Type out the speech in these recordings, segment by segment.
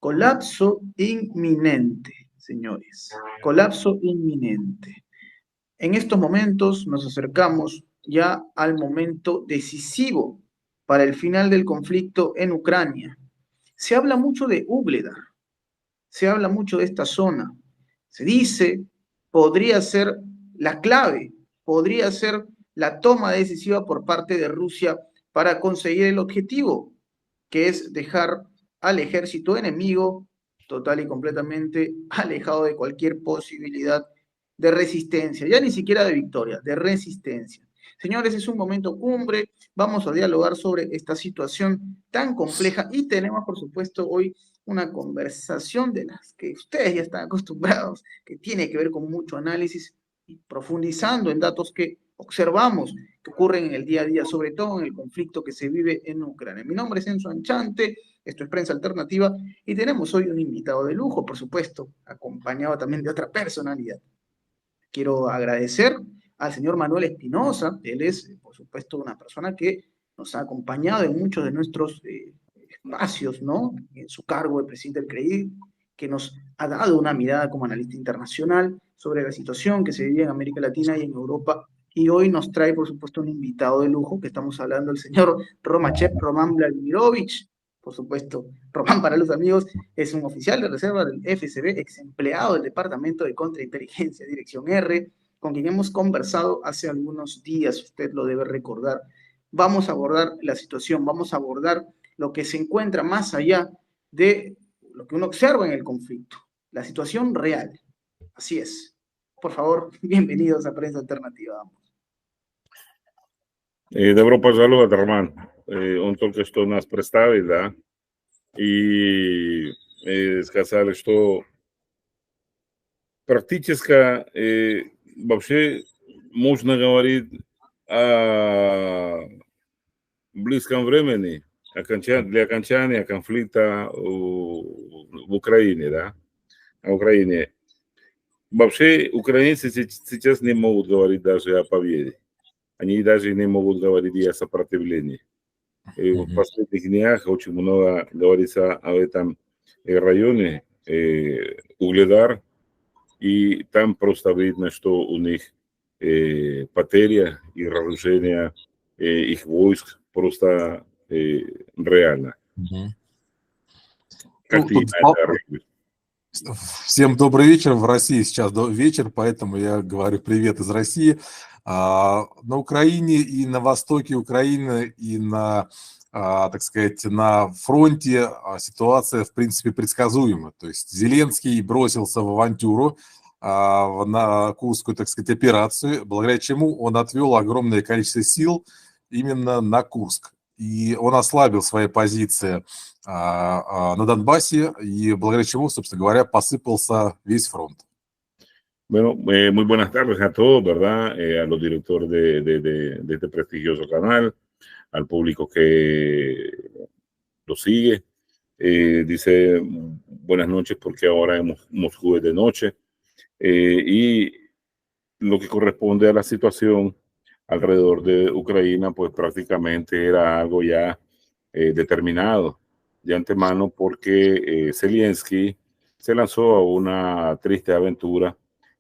Colapso inminente, señores. Colapso inminente. En estos momentos nos acercamos ya al momento decisivo para el final del conflicto en Ucrania. Se habla mucho de Úbledar, se habla mucho de esta zona. Se dice, podría ser la clave, podría ser la toma decisiva por parte de Rusia para conseguir el objetivo, que es dejar al ejército enemigo total y completamente alejado de cualquier posibilidad de resistencia, ya ni siquiera de victoria, de resistencia. Señores, es un momento cumbre, vamos a dialogar sobre esta situación tan compleja y tenemos, por supuesto, hoy una conversación de las que ustedes ya están acostumbrados, que tiene que ver con mucho análisis y profundizando en datos que observamos que ocurren en el día a día, sobre todo en el conflicto que se vive en Ucrania. Mi nombre es Enzo Anchante, esto es Prensa Alternativa, y tenemos hoy un invitado de lujo, por supuesto, acompañado también de otra personalidad. Quiero agradecer al señor Manuel Espinosa, él es, por supuesto, una persona que nos ha acompañado en muchos de nuestros espacios, ¿no? En su cargo de presidente del CREID, que nos ha dado una mirada como analista internacional sobre la situación que se vive en América Latina y en Europa. Y hoy nos trae, por supuesto, un invitado de lujo, que estamos hablando del señor Romachev Román Vladimirovich. Por supuesto, Román, para los amigos, es un oficial de reserva del FSB, ex empleado del Departamento de Contrainteligencia, Dirección R, con quien hemos conversado hace algunos días, usted lo debe recordar. Vamos a abordar la situación, vamos a abordar lo que se encuentra más allá de lo que uno observa en el conflicto, la situación real. Así es. Por favor, bienvenidos a Prensa Alternativa. Добро пожаловать, Роман. Он только что нас представил, да, и сказали, что практически вообще можно говорить о близком времени для окончания конфликта в Украине, да, в Украине. Вообще украинцы сейчас не могут говорить даже о победе. Они даже не могут говорить и о сопротивлении. И в последних днях очень много говорится об этом районе, Угледар, и там просто видно, что у них потеря и разрушение их войск просто реально. Как ты это видишь? Всем добрый вечер. В России сейчас вечер, поэтому я говорю привет из России. На Украине и на востоке Украины, и на, так сказать, на фронте ситуация, в принципе, предсказуема. То есть Зеленский бросился в авантюру, на Курскую, так сказать, операцию, благодаря чему он отвел огромное количество сил именно на Курск. И он ослабил свои позиции на Донбассе, y благодаря чему, собственно говоря, посыпался весь фронт. Bueno, muy buenas tardes a todos, ¿verdad? A los directores de este prestigioso canal, al público que lo sigue. Dice buenas noches porque ahora hemos Moscú de noche. Y lo que corresponde a la situación alrededor de Ucrania, pues prácticamente era algo ya determinado de antemano, porque Zelensky se lanzó a una triste aventura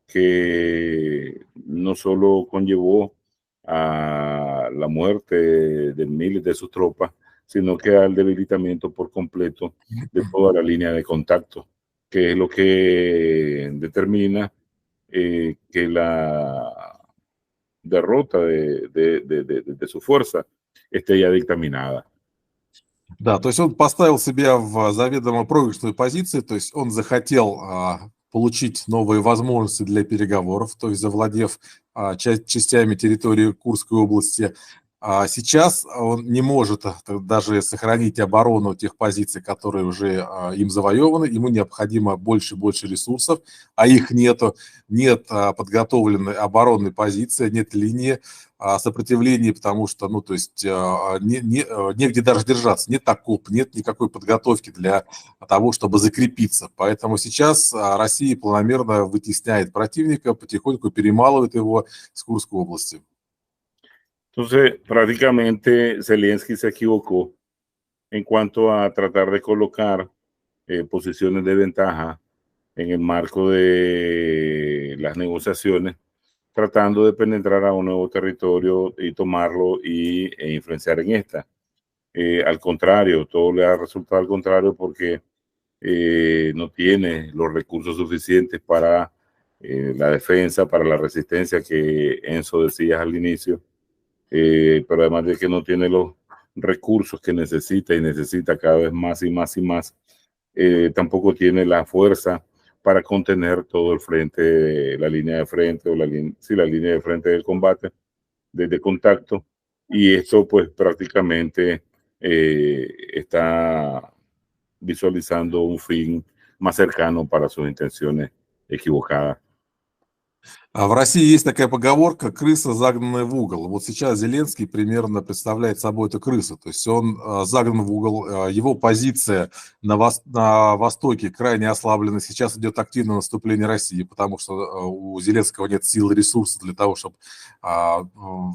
que no solo conllevó a la muerte de miles de sus tropas, sino que al debilitamiento por completo de toda la línea de contacto, que es lo que determina que la derrota de su fuerza esté ya dictaminada. Да, то есть он поставил себя в заведомо проигрышную позицию, то есть он захотел получить новые возможности для переговоров, то есть завладев частями территории Курской области. Сейчас он не может даже сохранить оборону тех позиций, которые уже им завоеваны. Ему необходимо больше и больше ресурсов, а их нету. Нет подготовленной оборонной позиции, нет линии сопротивления, потому что, ну, то есть негде даже держаться, нет окоп, нет никакой подготовки для того, чтобы закрепиться. Поэтому сейчас Россия планомерно вытесняет противника, потихоньку перемалывает его с Курской области. Entonces, prácticamente Zelensky se equivocó en cuanto a tratar de colocar posiciones de ventaja en el marco de las negociaciones, tratando de penetrar a un nuevo territorio y tomarlo e influenciar en esta. Al contrario, todo le ha resultado al contrario porque no tiene los recursos suficientes para la defensa, para la resistencia que Enzo decía al inicio, pero además de que no tiene los recursos que necesita y necesita cada vez más y más y más, tampoco tiene la fuerza para contener todo el frente, la línea de frente o la línea de frente del combate, desde contacto, y esto pues prácticamente está visualizando un fin más cercano para sus intenciones equivocadas. А в России есть такая поговорка «крыса, загнанная в угол». Вот сейчас Зеленский примерно представляет собой эту крысу. То есть он загнан в угол, его позиция на Востоке крайне ослаблена. Сейчас идет активное наступление России, потому что у Зеленского нет сил и ресурсов для того, чтобы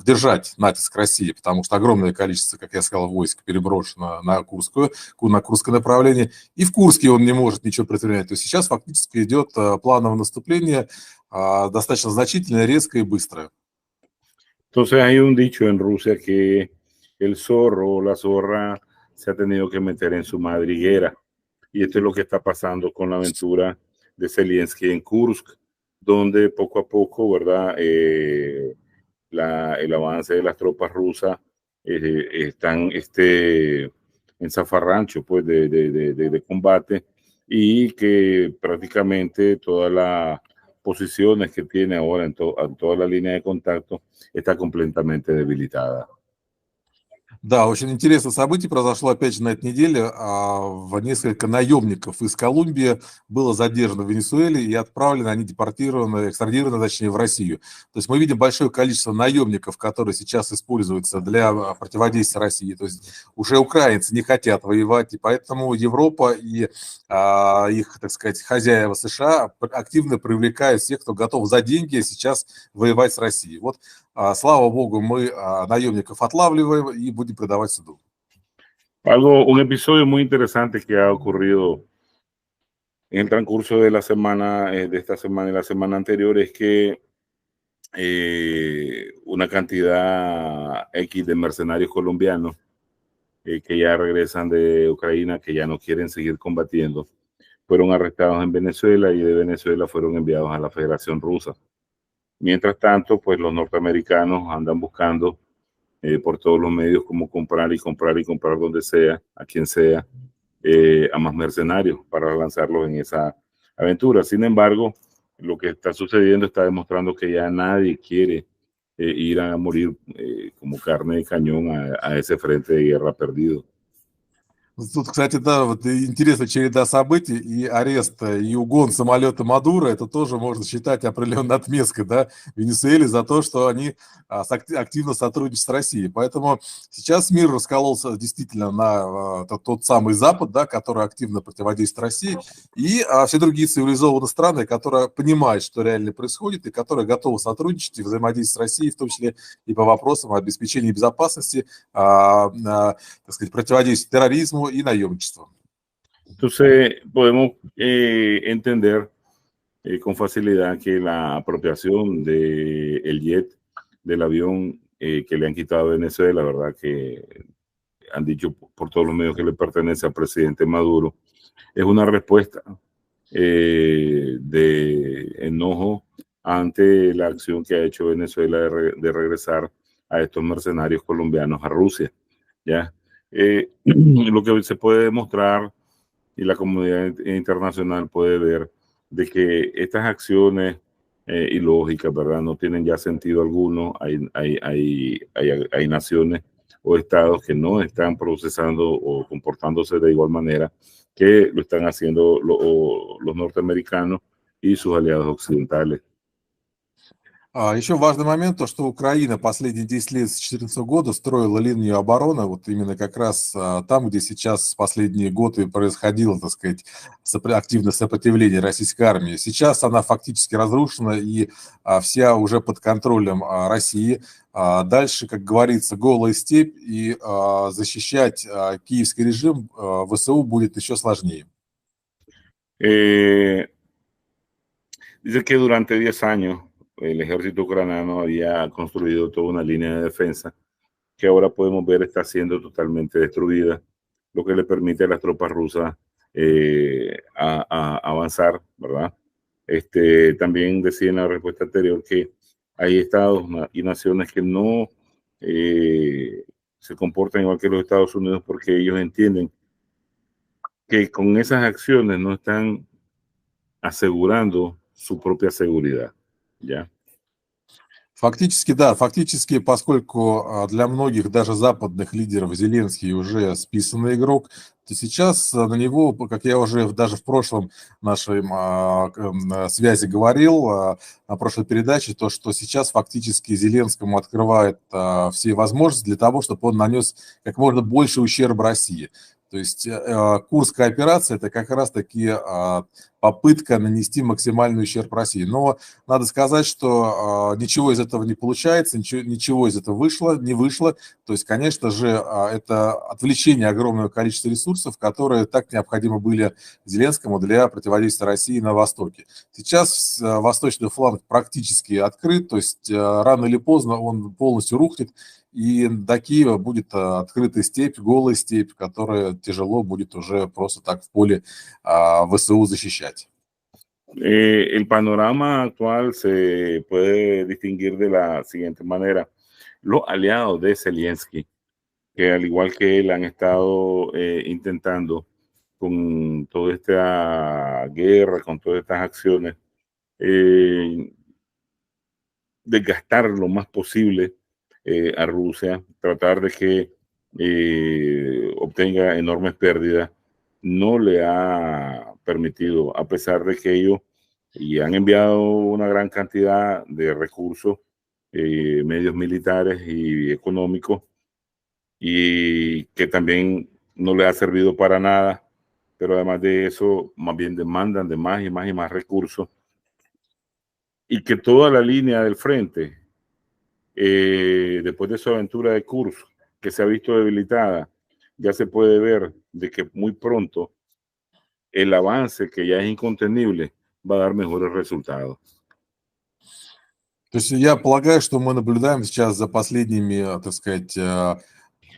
держать натиск России, потому что огромное количество, как я сказал, войск переброшено на Курское направление. И в Курске он не может ничего предпринять. То есть сейчас фактически идет плановое наступление, достаточно значительное, резкое y быстрое. Entonces hay un dicho en Rusia que el zorro o la zorra se ha tenido que meter en su madriguera, y esto es lo que está pasando con la aventura de Zelensky en Kursk, donde poco a poco, ¿verdad? El avance de las tropas rusas están en zafarrancho pues, de combate, y que prácticamente todas las posiciones que tiene ahora en toda la línea de contacto está completamente debilitada. Да, очень интересное событие произошло опять же на этой неделе. Несколько наемников из Колумбии было задержано в Венесуэле и отправлены, они депортированы, экстрадированы, точнее, в Россию. То есть мы видим большое количество наемников, которые сейчас используются для противодействия России. То есть уже украинцы не хотят воевать, и поэтому Европа и их, так сказать, хозяева США активно привлекают всех, кто готов за деньги сейчас воевать с Россией. Вот, слава богу, мы наемников отлавливаем и будем predавать суду. Un episodio muy interesante que ha ocurrido en el transcurso de la semana, de esta semana y la semana anterior, es que una cantidad X de mercenarios colombianos que ya regresan de Ucrania, que ya no quieren seguir combatiendo, fueron arrestados en Venezuela, y de Venezuela fueron enviados a la Federación Rusa. Mientras tanto, pues los norteamericanos andan buscando por todos los medios cómo comprar y comprar y comprar donde sea, a quien sea, a más mercenarios para lanzarlos en esa aventura. Sin embargo, lo que está sucediendo está demostrando que ya nadie quiere ir a morir como carne de cañón a ese frente de guerra perdido. Тут, кстати, да, вот интересная череда событий, и арест, и угон самолета Мадуро, это тоже можно считать определенной отметкой, да, Венесуэле за то, что они активно сотрудничают с Россией. Поэтому сейчас мир раскололся действительно на тот самый Запад, да, который активно противодействует России, и все другие цивилизованные страны, которые понимают, что реально происходит, и которые готовы сотрудничать и взаимодействовать с Россией, в том числе и по вопросам обеспечения безопасности, так сказать, противодействия терроризму y nayomichство. Entonces podemos entender con facilidad que la apropiación del jet, del avión que le han quitado a Venezuela, la verdad que han dicho por todos los medios que le pertenece al presidente Maduro, es una respuesta de enojo ante la acción que ha hecho Venezuela de regresar a estos mercenarios colombianos a Rusia, ¿ya? Lo que se puede demostrar y la comunidad internacional puede ver de que estas acciones ilógicas, ¿verdad?, no tienen ya sentido alguno. Hay naciones o estados que no están procesando o comportándose de igual manera que lo están haciendo los norteamericanos y sus aliados occidentales. Еще важный момент, то, что Украина последние 10 лет с 2014 года строила линию обороны, вот именно как раз там, где сейчас последние годы происходило, так сказать, активное сопротивление российской армии. Сейчас она фактически разрушена и вся уже под контролем России. Дальше, как говорится, голая степь, и защищать киевский режим ВСУ будет еще сложнее. Eh, Dice que durante 10 años el ejército ucraniano había construido toda una línea de defensa que ahora podemos ver está siendo totalmente destruida, lo que le permite a las tropas rusas a avanzar, ¿verdad? También decía en la respuesta anterior que hay estados y naciones que no se comportan igual que los Estados Unidos porque ellos entienden que con esas acciones no están asegurando su propia seguridad, ¿ya? Фактически, да, фактически, поскольку для многих даже западных лидеров Зеленский уже списанный игрок, то сейчас на него, как я уже даже в прошлом нашей связи говорил, на прошлой передаче, то, что сейчас фактически Зеленскому открывает все возможности для того, чтобы он нанес как можно больше ущерба России. То есть Курская операция – это как раз-таки попытка нанести максимальный ущерб России. Но надо сказать, что ничего из этого не получается, ничего из этого не вышло. То есть, конечно же, это отвлечение огромного количества ресурсов, которые так необходимы были Зеленскому для противодействия России на Востоке. Сейчас восточный фланг практически открыт, то есть рано или поздно он полностью рухнет, и до Киева будет открытая степь, голая степь, которая тяжело будет уже просто так в поле ВСУ защищать. El panorama actual se puede distinguir de la siguiente manera. Los aliados de Zelensky, que al igual que él han estado intentando con toda esta guerra, con todas estas acciones, desgastar lo más posible a Rusia, tratar de que obtenga enormes pérdidas, no le ha permitido, a pesar de que ellos y han enviado una gran cantidad de recursos, medios militares y económicos, y que también no le ha servido para nada, pero además de eso, más bien demandan de más y más y más recursos, y que toda la línea del frente, después de su aventura de Kursk, que se ha visto debilitada, ya se puede ver de que muy pronto el avance, que ya es incontenible, va a dar mejores resultados. То есть я полагаю, что мы наблюдаем сейчас за последними, так сказать,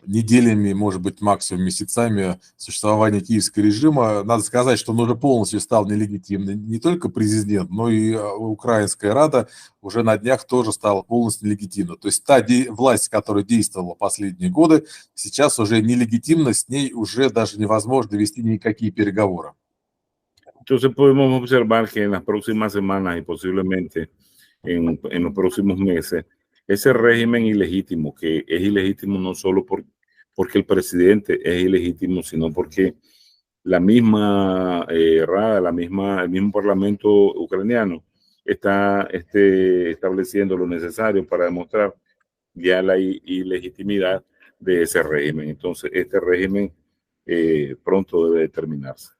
неделями, может быть, максимум месяцами существования киевского режима. Надо сказать, что он уже полностью стал нелегитимным. Не только президент, но и Украинская Рада уже на днях тоже стала полностью нелегитимна. То есть та власть, которая действовала последние годы, сейчас уже nelegitimna, с ней уже даже невозможно вести никакие переговоры. Entonces podemos observar que en las próximas semanas y posiblemente en los próximos meses, ese régimen ilegítimo, que es ilegítimo no solo porque el presidente es ilegítimo, sino porque la misma Rada, el mismo parlamento ucraniano está estableciendo lo necesario para demostrar ya la ilegitimidad de ese régimen. Entonces, este régimen pronto debe terminarse.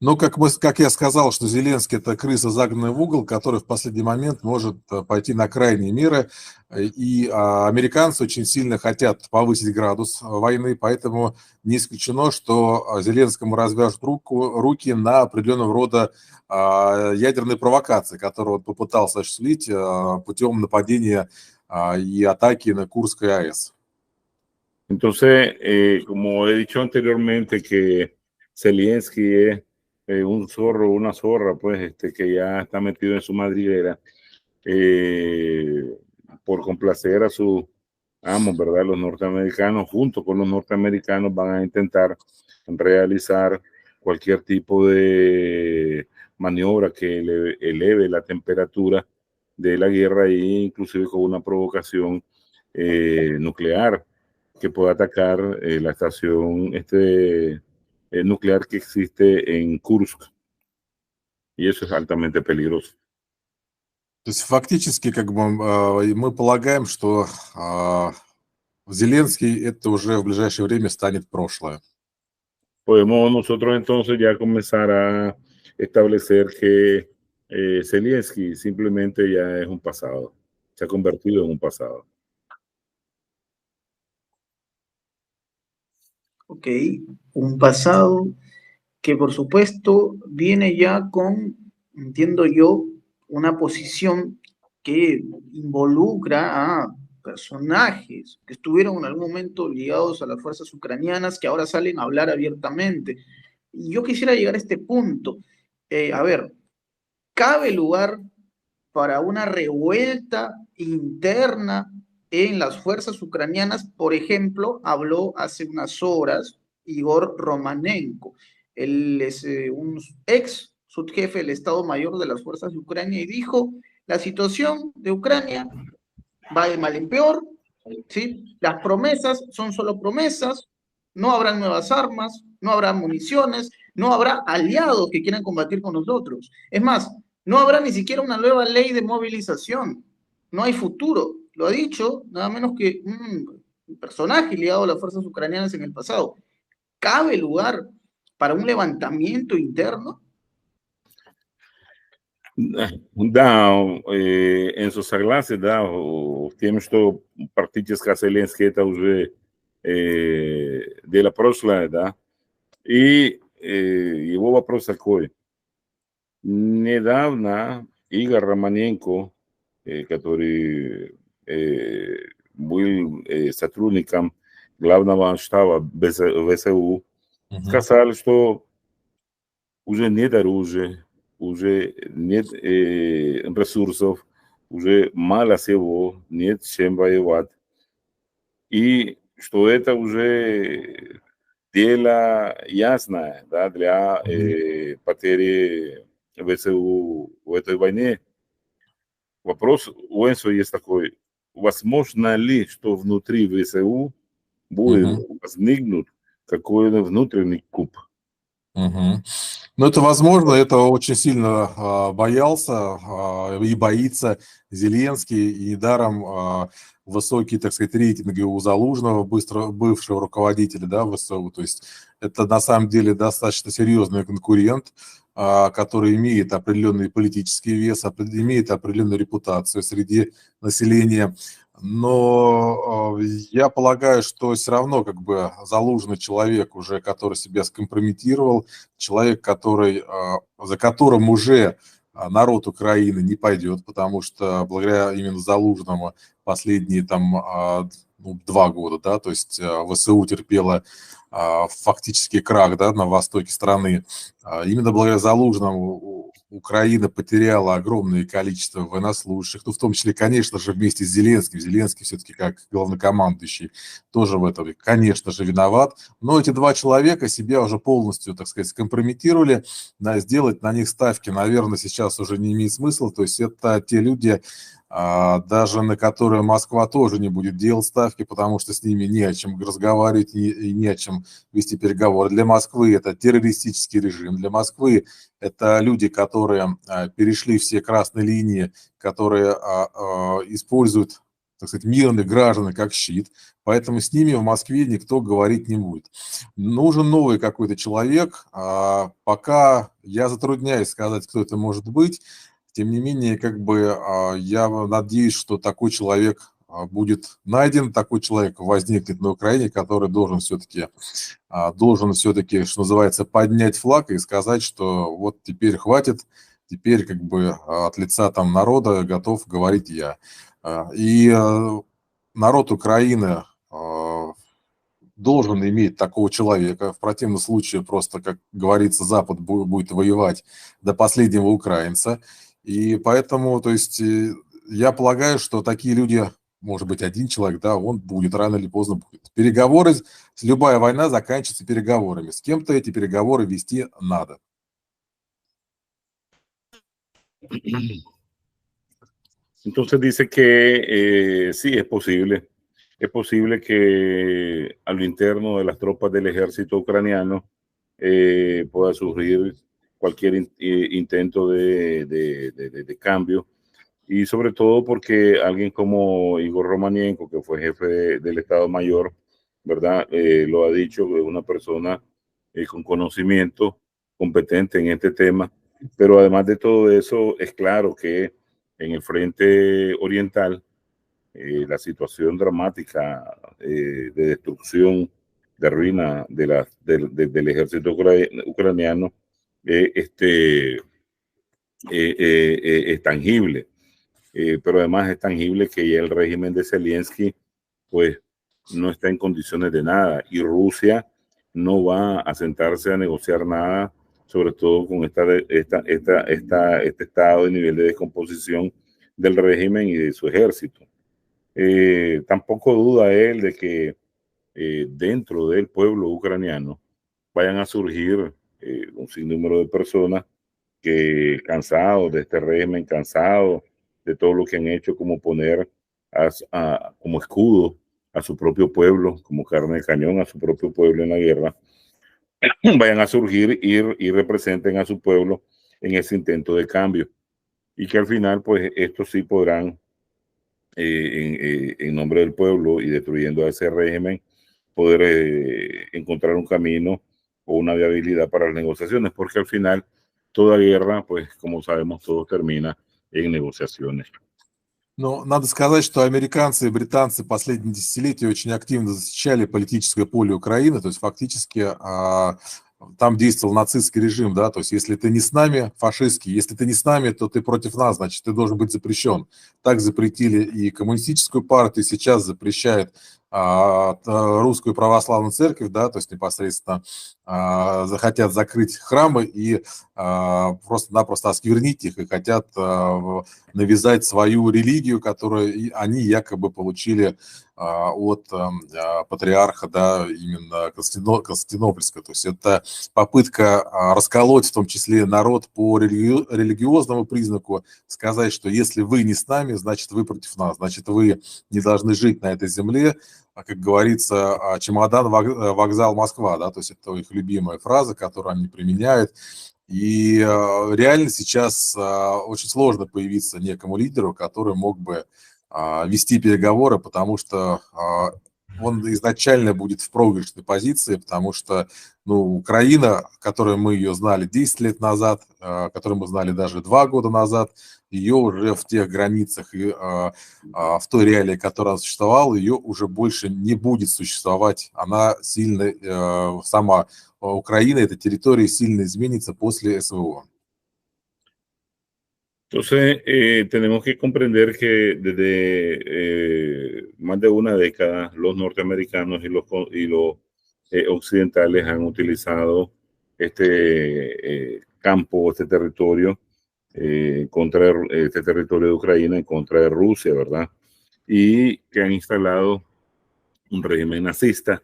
Но, как я сказал, что Зеленский – это крыса, загнанная в угол, который в последний момент может пойти на крайние меры. И американцы очень сильно хотят повысить градус войны, поэтому не исключено, что Зеленскому развяжут руки на определенного рода ядерной провокации, которую он попытался осуществить путем нападения y ataque на Курскую АЭС. Entonces, como he dicho anteriormente, que Zelensky es un zorro, una zorra, pues, que ya está metido en su madriguera por complacer a sus amos, ¿verdad? Los norteamericanos, junto con los norteamericanos, van a intentar realizar cualquier tipo de maniobra que eleve la temperatura de la guerra e inclusive con una provocación nuclear que pueda atacar la estación nuclear que existe en Kursk. Y eso es altamente peligroso. То есть фактически как бы мы полагаем, что Зеленский это уже в ближайшее время станет прошлое. Podemos nosotros entonces ya comenzar a establecer que Zelensky simplemente ya es un pasado, se ha convertido en un pasado. Ok, un pasado que por supuesto viene ya con, entiendo yo, una posición que involucra a personajes que estuvieron en algún momento ligados a las fuerzas ucranianas que ahora salen a hablar abiertamente. Y yo quisiera llegar a este punto. A ver, ¿cabe lugar para una revuelta interna en las fuerzas ucranianas? Por ejemplo, habló hace unas horas Igor Romanenko. Él es un ex subjefe del Estado Mayor de las fuerzas de Ucrania y dijo, la situación de Ucrania va de mal en peor, ¿sí? Las promesas son solo promesas, no habrán nuevas armas, no habrá municiones, no habrá aliados que quieran combatir con nosotros. Es más, no habrá ni siquiera una nueva ley de movilización. No hay futuro. Lo ha dicho nada menos que un personaje ligado a las fuerzas ucranianas en el pasado. ¿Cabe lugar para un levantamiento interno? Да, Энсо согласен, да, тем, что практически Зеленский это уже дело прошлое, да. И его вопрос такой. Недавно Игорь Романенко, который был сотрудником главного штаба ВСУ, сказал, что уже нет оружия, уже нет ресурсов, уже мало всего, нет чем воевать. И что это уже дело ясное, да, для потери ВСУ в этой войне. Вопрос у Энсо есть такой, возможно ли, что внутри ВСУ будет возникнуть какой-то внутренний куп? Ну, это возможно, этого очень сильно боялся и боится Зеленский, и недаром высокие, так сказать, рейтинги у Залужного, бывшего руководителя, да, ВСУ. То есть это на самом деле достаточно серьезный конкурент, который имеет определенный политический вес, имеет определенную репутацию среди населения. Но я полагаю, что все равно как бы Залужный человек уже, который себя скомпрометировал, человек, который, за которым уже народ Украины не пойдет, потому что благодаря именно Залужному последние там 2 года, да, то есть ВСУ терпела фактически крах, да, на востоке страны. Именно благодаря Залужному Украина потеряла огромное количество военнослужащих, ну, в том числе, конечно же, вместе с Зеленским. Зеленский все-таки как главнокомандующий тоже в этом, конечно же, виноват. Но эти 2 человека себя уже полностью, так сказать, скомпрометировали. Сделать на них ставки, наверное, сейчас уже не имеет смысла. То есть это те люди, даже на которые Москва тоже не будет делать ставки, потому что с ними не о чем разговаривать и не о чем вести переговоры. Для Москвы это террористический режим, для Москвы это люди, которые перешли все красные линии, которые используют, так сказать, мирных граждан как щит, поэтому с ними в Москве никто говорить не будет. Нужен новый какой-то человек, пока я затрудняюсь сказать, кто это может быть. Тем не менее, как бы я надеюсь, что такой человек будет найден, такой человек возникнет на Украине, который должен все-таки, что называется, поднять флаг и сказать, что вот теперь хватит, теперь как бы от лица там народа готов говорить я. И народ Украины должен иметь такого человека. В противном случае просто, как говорится, Запад будет воевать до последнего украинца. И поэтому, то есть, я полагаю, что такие люди, может быть, один человек, да, он будет, рано или поздно будет. Переговоры, любая война заканчивается переговорами. С кем-то эти переговоры вести надо. Entonces dice que sí, es posible que a lo interno de las tropas del ejército ucraniano pueda surgir cualquier intento de cambio, y sobre todo porque alguien como Igor Romanienko, que fue jefe del Estado Mayor, ¿verdad? Lo ha dicho, es una persona con conocimiento competente en este tema, pero además de todo eso, es claro que en el frente oriental, la situación dramática de destrucción ruina del ejército ucraniano es tangible. Pero además es tangible que ya el régimen de Zelensky pues no está en condiciones de nada y Rusia no va a sentarse a negociar nada, sobre todo con este estado de nivel de descomposición del régimen y de su ejército. Tampoco duda él de que dentro del pueblo ucraniano vayan a surgir un sinnúmero de personas que cansados de este régimen, cansados de todo lo que han hecho, como poner como escudo a su propio pueblo, como carne de cañón a su propio pueblo en la guerra, vayan a surgir y representen a su pueblo en ese intento de cambio. Y que al final, pues, estos sí podrán, en nombre del pueblo y destruyendo a ese régimen, poder encontrar un camino o una viabilidad para las negociaciones, porque al final toda guerra, pues como sabemos, todo termina en negociaciones. Но надо сказать, что американцы и британцы последние десятилетия очень активно защищали политическое поле Украины, то есть фактически там действовал нацистский режим, да, то есть если ты не с нами, фашистский, если ты не с нами, то ты против нас, значит, ты должен быть запрещен. Так запретили и коммунистическую партию, сейчас запрещают русскую православную церковь, да, то есть непосредственно захотят закрыть храмы и просто-напросто осквернить их и хотят навязать свою религию, которую они якобы получили от патриарха, да, именно Константинопольского. То есть это попытка расколоть в том числе народ по религиозному признаку, сказать, что если вы не с нами, значит вы против нас, значит вы не должны жить на этой земле, как говорится, чемодан, вокзал, Москва, да, то есть это их любимая фраза, которую они применяют. И реально сейчас очень сложно появиться некому лидеру, который мог бы вести переговоры, потому что он изначально будет в проигрышной позиции, потому что Украина, которую мы ее знали 10 лет назад, которую мы знали даже 2 года назад, ее уже в тех границах и в той реалии, которая существовала, ее уже больше не будет существовать. Она сильно, сама Украина, эта территория сильно изменится после СВО. Entonces, tenemos que comprender que desde más de una década los norteamericanos y los occidentales han utilizado este campo, este territorio, contra este territorio de Ucrania en contra de Rusia, ¿verdad? Y que han instalado un régimen nazista.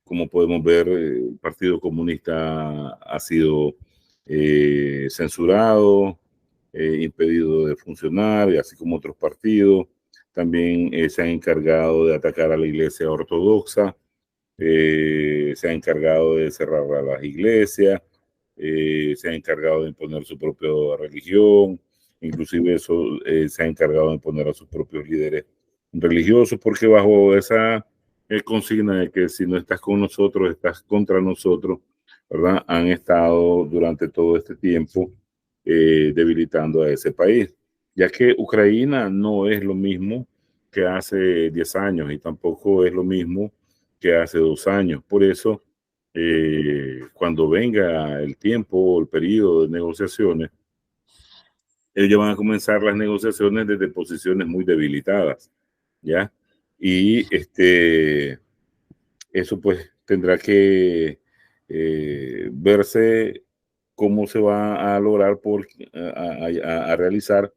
Como podemos ver, el Partido Comunista ha sido censurado, impedido de funcionar, y así como otros partidos. También se han encargado de atacar a la Iglesia Ortodoxa, se ha encargado de cerrar a las iglesias, se ha encargado de imponer su propia religión, inclusive eso se ha encargado de imponer a sus propios líderes religiosos, porque bajo esa consigna de que si no estás con nosotros, estás contra nosotros, ¿verdad? Han estado durante todo este tiempo debilitando a ese país, ya que Ucrania no es lo mismo que hace 10 años y tampoco es lo mismo que hace 2 años. Por eso, cuando venga el tiempo o el periodo de negociaciones, ellos van a comenzar las negociaciones desde posiciones muy debilitadas, ¿ya? Y eso pues tendrá que verse cómo se va a lograr a realizar,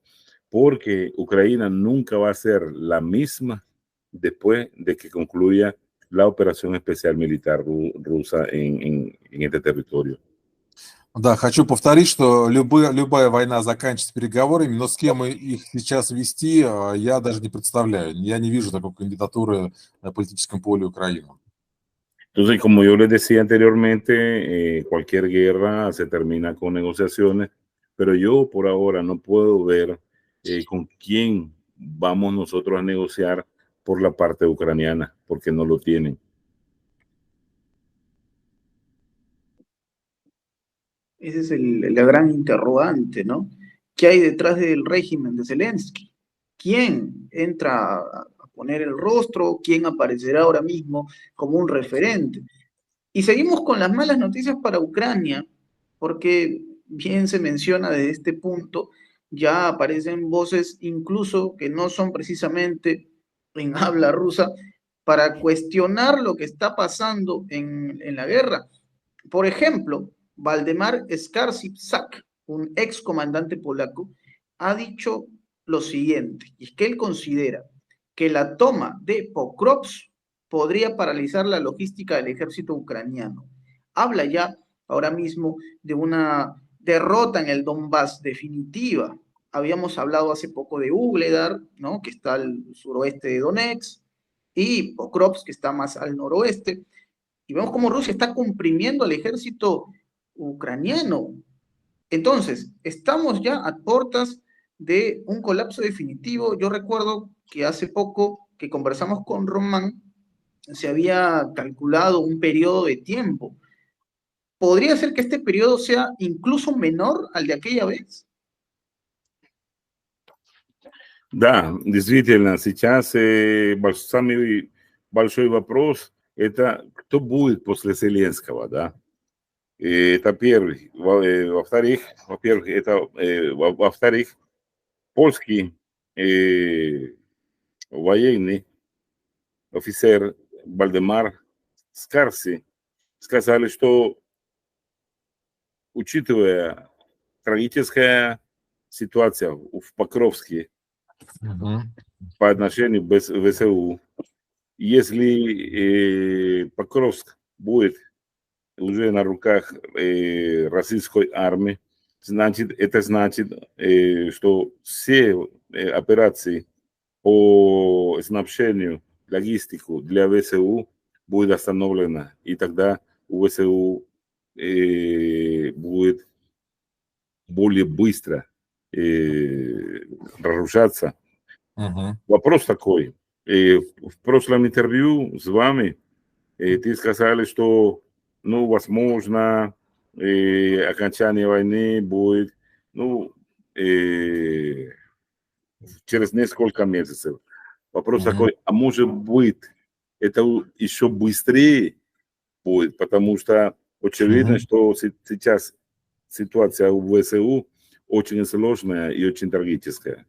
porque Ucrania nunca va a ser la misma después de que concluya la operación especial militar rusa en este territorio. Да, хочу повторить, что любая война заканчивается переговорами, но с кем их сейчас вести, я даже не представляю. Я не вижу такой кандидатуры на политическом поле Украины. Entonces, como yo les decía anteriormente, cualquier guerra se termina con negociaciones, pero yo por ahora no puedo ver con quién vamos nosotros a negociar por la parte ucraniana, porque no lo tienen. Ese es la gran interrogante, ¿no? ¿Qué hay detrás del régimen de Zelensky? ¿Quién entra a poner el rostro, quién aparecerá ahora mismo como un referente. Y seguimos con las malas noticias para Ucrania, porque bien se menciona desde este punto, ya aparecen voces incluso que no son precisamente en habla rusa para cuestionar lo que está pasando en la guerra. Por ejemplo, Waldemar Skarzypczak, un ex comandante polaco, ha dicho lo siguiente, y es que él considera que la toma de Pokrovsk podría paralizar la logística del ejército ucraniano. Habla ya ahora mismo de una derrota en el Donbass definitiva. Habíamos hablado hace poco de Ugledar, ¿no? Que está al suroeste de Donetsk, y Pokrovsk, que está más al noroeste. Y vemos cómo Rusia está comprimiendo al ejército ucraniano. Entonces, estamos ya a puertas de un colapso definitivo. Yo recuerdo que hace poco que conversamos con Román, se había calculado un periodo de tiempo. ¿Podría ser que este periodo sea incluso menor al de aquella vez? Да, действительно, сейчас самый большой вопрос – это кто будет после Зеленского, да? Это первый. Во-вторых, во-вторых, польский военный офицер Вальдемар Скарси сказали, что, учитывая трагическая ситуация в Покровске по отношению к ВСУ, если Покровск будет уже на руках российской армии, это значит, что все операции по снабжению, логистику для ВСУ будет остановлена, и тогда у ВСУ будет более быстро разрушаться. Вопрос такой. В прошлом интервью с вами ты сказали, что, ну, возможно, окончание войны будет, ну, через несколько месяцев. Вопрос такой, а может быть, это еще быстрее будет, потому что очевидно, что сейчас ситуация у ВСУ очень сложная и очень трагическая.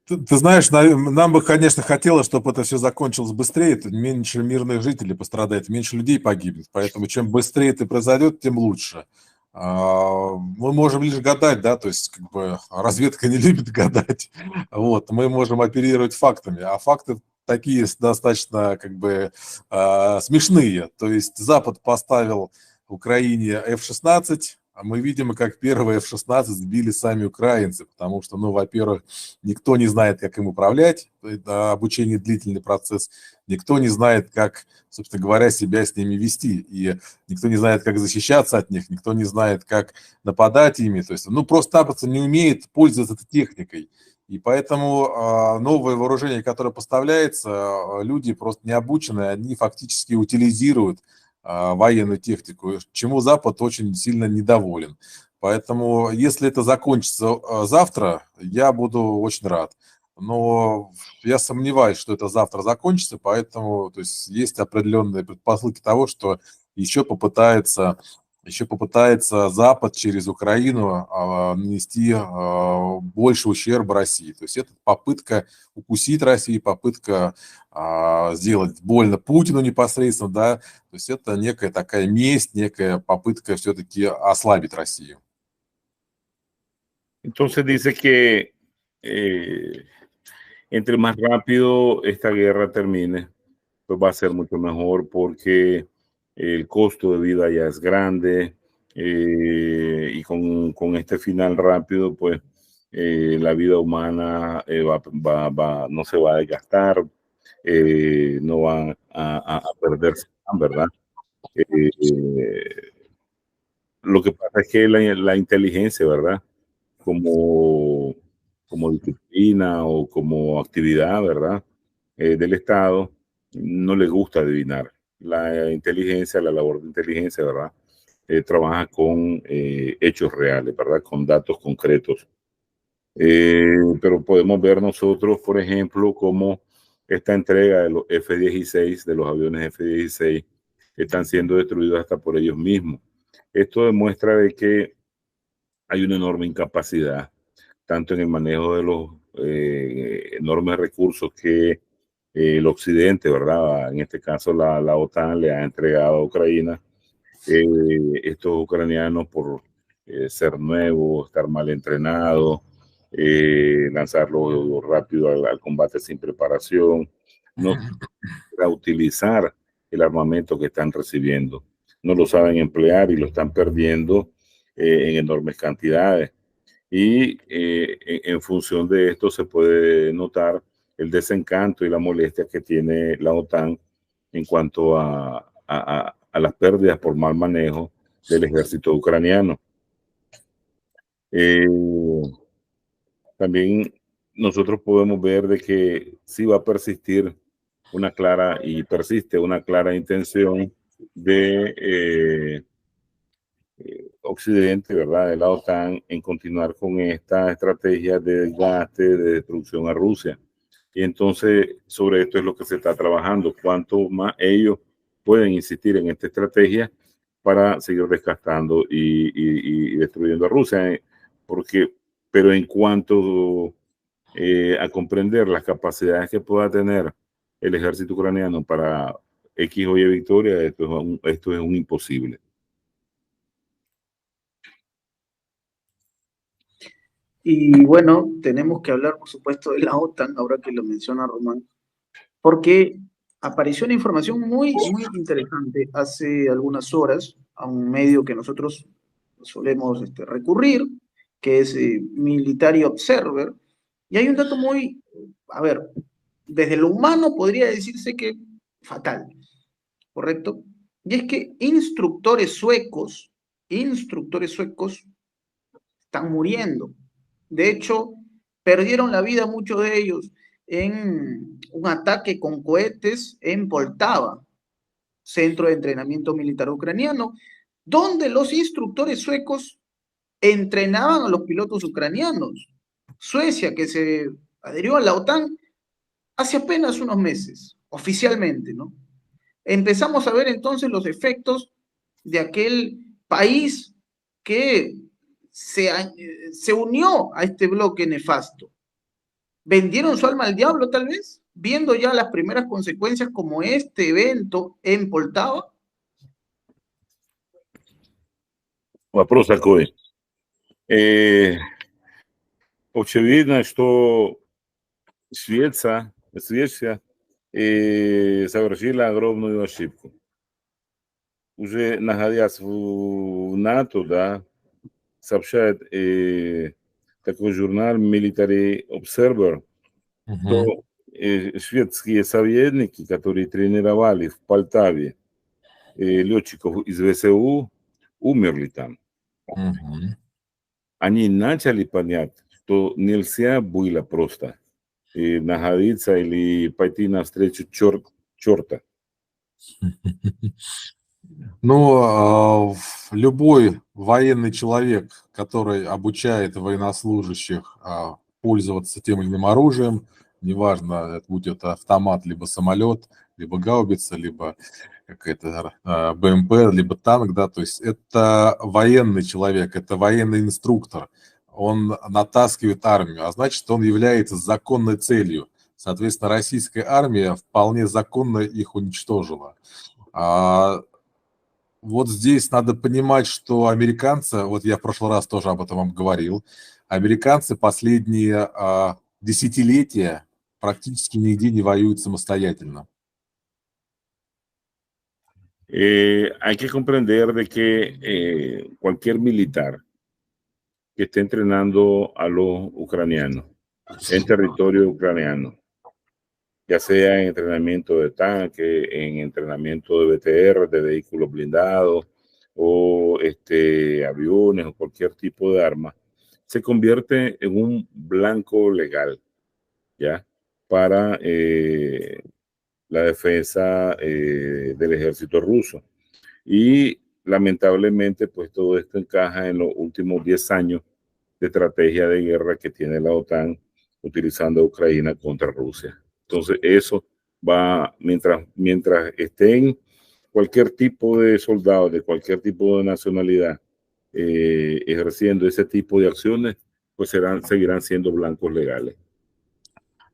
Ты знаешь, нам бы, конечно, хотелось, чтобы это все закончилось быстрее, меньше мирных жителей пострадает, меньше людей погибнет. Поэтому чем быстрее это произойдет, тем лучше. Мы можем лишь гадать, да, то есть как бы разведка не любит гадать. Вот, мы можем оперировать фактами, а факты такие достаточно как бы смешные. То есть Запад поставил Украине F-16, а мы видим, как первые F-16 сбили сами украинцы, потому что, ну, во-первых, никто не знает, как им управлять, обучение длительный процесс, никто не знает, как, собственно говоря, себя с ними вести, и никто не знает, как защищаться от них, никто не знает, как нападать ими, то есть, ну, просто-напросто не умеет пользоваться этой техникой. И поэтому новое вооружение, которое поставляется, люди просто не обученные, они фактически утилизируют военную технику, чему Запад очень сильно недоволен. Поэтому, если это закончится завтра, я буду очень рад. Но я сомневаюсь, что это завтра закончится, поэтому то есть определенные предпосылки того, что еще попытается Запад через Украину нанести больше ущерба России. То есть это попытка укусить Россию, попытка сделать больно Путину непосредственно, да, то есть это некая такая месть, некая попытка все-таки ослабить Россию. Entonces dice que entre más rápido esta guerra termine, pues va a ser mucho mejor porque el costo de vida ya es grande y con este final rápido, pues la vida humana no se va a desgastar, no van a perderse, ¿verdad? Lo que pasa es que la inteligencia, ¿verdad? Como disciplina o como actividad, ¿verdad? Del Estado, no le gusta adivinar. La inteligencia, la labor de inteligencia, ¿verdad? Trabaja con hechos reales, ¿verdad? Con datos concretos. Pero podemos ver nosotros, por ejemplo, cómo esta entrega de los F-16, de los aviones F-16, están siendo destruidos hasta por ellos mismos. Esto demuestra de que hay una enorme incapacidad, tanto en el manejo de los enormes recursos que el Occidente, ¿verdad? En este caso la OTAN le ha entregado a Ucrania. Estos ucranianos por ser nuevos, estar mal entrenados, lanzarlo rápido al combate sin preparación, no saben utilizar el armamento que están recibiendo, no lo saben emplear y lo están perdiendo en enormes cantidades. Y en función de esto se puede notar el desencanto y la molestia que tiene la OTAN en cuanto a las pérdidas por mal manejo del ejército ucraniano. También nosotros podemos ver de que sí va a persistir una clara y persiste una clara intención de Occidente, ¿verdad? De la OTAN en continuar con esta estrategia de desgaste, de destrucción a Rusia. Y entonces sobre esto es lo que se está trabajando. Cuánto más ellos pueden insistir en esta estrategia para seguir desgastando y destruyendo a Rusia. Porque, pero en cuanto a comprender las capacidades que pueda tener el ejército ucraniano para X o Y victoria, esto es un imposible. Y bueno, tenemos que hablar, por supuesto, de la OTAN, ahora que lo menciona Román, porque apareció una información muy interesante hace algunas horas a un medio que nosotros solemos recurrir, que es Military Observer, y hay un dato muy, a ver, desde lo humano podría decirse que fatal, ¿correcto? Y es que instructores suecos están muriendo. De hecho, perdieron la vida muchos de ellos en un ataque con cohetes en Poltava, centro de entrenamiento militar ucraniano, donde los instructores suecos entrenaban a los pilotos ucranianos. Suecia, que se adherió a la OTAN hace apenas unos meses, oficialmente, ¿no? Empezamos a ver entonces los efectos de aquel país que se unió a este bloque nefasto. ¿Vendieron su alma al diablo, tal vez? Viendo ya las primeras consecuencias como este evento en Poltava. Вопрос такой. Очевидно, что Швеция совершила огромную ошибку. Уже находясь в НАТО, да, сообщает такой журнал Military Observer, что шведские советники, которые тренировали в Полтаве летчиков из ВСУ, умерли там. Они начали понять, что нельзя было просто находиться или пойти навстречу черта. Ну, любой военный человек, который обучает военнослужащих пользоваться тем или иным оружием, неважно, будь это автомат, либо самолет, либо гаубица, либо какая-то БМП, либо танк, да, то есть это военный человек, это военный инструктор, он натаскивает армию, а значит, он является законной целью. Соответственно, российская армия вполне законно их уничтожила. Вот здесь надо понимать, что американцы, вот я в прошлый раз тоже об этом вам говорил, американцы последние десятилетия практически нигде не воюют самостоятельно. Hay que comprender de que cualquier militar que esté entrenando a los ucranianos en territorio ucraniano, ya sea en entrenamiento de tanque, en entrenamiento de BTR, de vehículos blindados, o aviones o cualquier tipo de arma, se convierte en un blanco legal, ¿ya? Para la defensa del ejército ruso. Y lamentablemente, pues todo esto encaja en los últimos 10 años de estrategia de guerra que tiene la OTAN utilizando a Ucrania contra Rusia. Entonces eso va, mientras estén cualquier tipo de soldado, de cualquier tipo de nacionalidad, ejerciendo ese tipo de acciones, pues seguirán siendo blancos legales.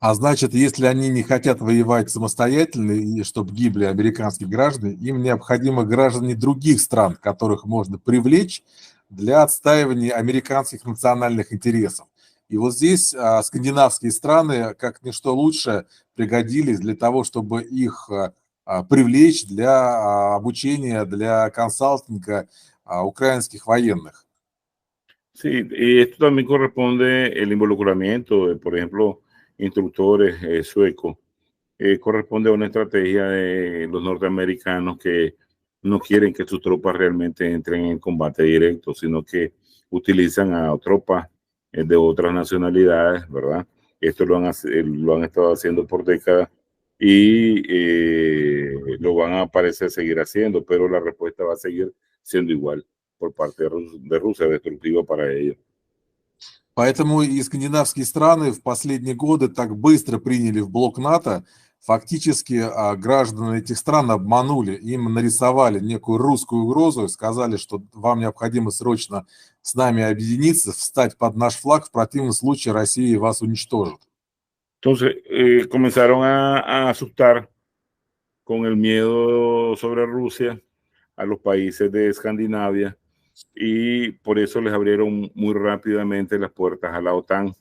А значит, если они не хотят воевать самостоятельно и чтобы гибли американские граждане, им необходимы граждане других стран, которых можно привлечь для отстаивания американских национальных интересов. И вот здесь скандинавские страны, как ничто лучше, пригодились для того, чтобы их привлечь для обучения, для консалтинга украинских военных. Sí, y esto también corresponde el involucramiento de, por ejemplo, instructores suecos. Corresponde a una estrategia de los norteamericanos que no quieren que sus tropas realmente entren en combate directo, sino que utilizan a tropas de otras nacionalidades, ¿verdad? Esto lo han estado haciendo por décadas y lo van a parecer seguir haciendo, pero la respuesta va a seguir siendo igual por parte de Rusia, destructiva para ellos. Поэтому и скандинавские страны в последние годы так быстро приняли в блок НАТО. Фактически граждан этих стран обманули, им нарисовали некую русскую угрозу, сказали, что вам необходимо срочно с нами объединиться, встать под наш флаг, в противном случае Россия вас уничтожит. Entonces comenzaron a asustar con el miedo sobre Rusia a los países de Escandinavia y por eso les abrieron muy rápidamente las puertas a la OTAN.